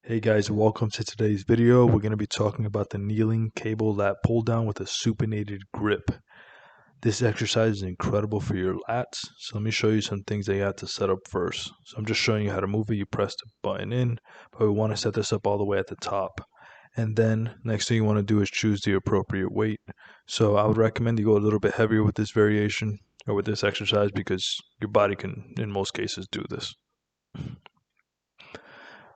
Hey guys, welcome to today's video. We're going to be talking about the kneeling cable lat pull down with a supinated grip. This exercise is incredible for your lats. So let me show you some things that you have to set up first. So I'm just showing you how to move it. You press the button in, but we want to set this up all the way at the top. And then next thing you want to do is choose the appropriate weight. So I would recommend you go a little bit heavier with this variation or with this exercise because your body can, in most cases, do this.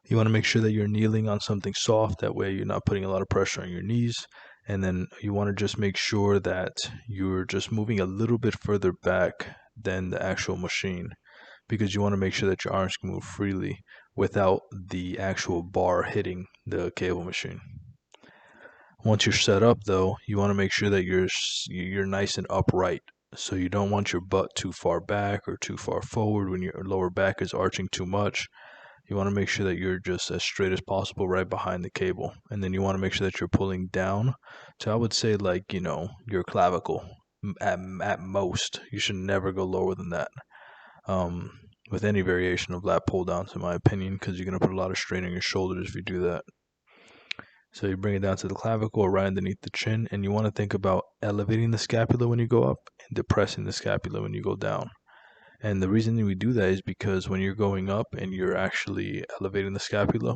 You want to make sure that you're kneeling on something soft. That way you're not putting a lot of pressure on your knees. And then you want to just make sure that you're just moving a little bit further back than the actual machine because you want to make sure that your arms can move freely without the actual bar hitting the cable machine. Once you're set up though, you want to make sure that you're nice and upright. So you don't want your butt too far back or too far forward when your lower back is arching too much. You want to make sure that you're just as straight as possible right behind the cable. And then you want to make sure that you're pulling down. So I would say like, your clavicle at most. You should never go lower than that. With any variation of lat pull downs, in my opinion, because you're going to put a lot of strain on your shoulders if you do that. So you bring it down to the clavicle or right underneath the chin, and you want to think about elevating the scapula when you go up and depressing the scapula when you go down. And the reason we do that is because when you're going up and you're actually elevating the scapula,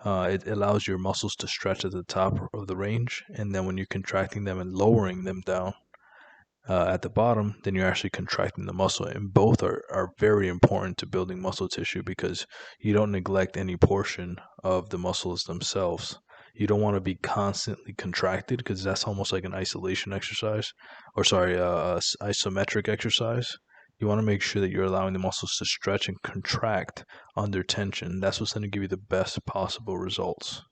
it allows your muscles to stretch at the top of the range. And then when you're contracting them and lowering them down at the bottom, then you're actually contracting the muscle. And both are very important to building muscle tissue because you don't neglect any portion of the muscles themselves. You don't want to be constantly contracted because that's almost like an isolation exercise, or sorry, isometric exercise. You want to make sure that you're allowing the muscles to stretch and contract under tension. That's what's going to give you the best possible results.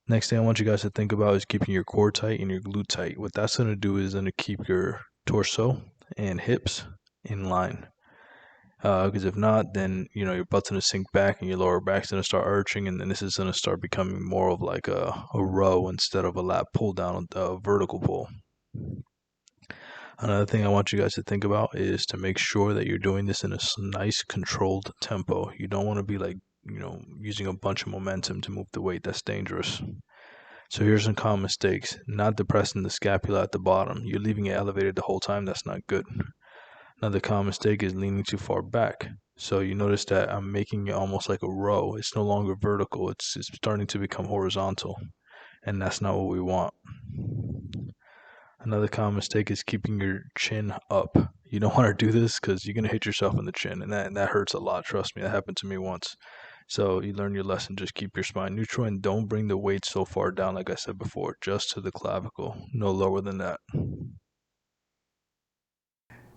Next thing I want you guys to think about is keeping your core tight and your glute tight. What that's going to do is going to keep your torso and hips in line. Because if not, then your butt's going to sink back and your lower back's going to start arching, and then this is going to start becoming more of like a row instead of a lat pull down, a vertical pull. Another thing I want you guys to think about is to make sure that you're doing this in a nice controlled tempo. You don't want to be like, using a bunch of momentum to move the weight. That's dangerous. So here's some common mistakes. Not depressing the scapula at the bottom. You're leaving it elevated the whole time. That's not good. Another common mistake is leaning too far back. So you notice that I'm making it almost like a row. It's no longer vertical. It's starting to become horizontal. And that's not what we want. Another common mistake is keeping your chin up. You don't want to do this because you're going to hit yourself in the chin, and that hurts a lot. Trust me, that happened to me once. So you learn your lesson. Just keep your spine neutral and don't bring the weight so far down, like I said before, just to the clavicle, no lower than that.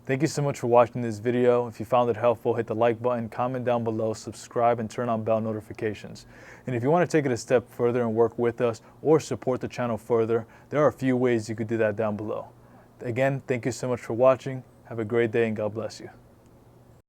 Thank you so much for watching this video. If you found it helpful, hit the like button, comment down below, subscribe, and turn on bell notifications. And if you want to take it a step further and work with us or support the channel further, there are a few ways you could do that down below. Again, thank you so much for watching. Have a great day and God bless you.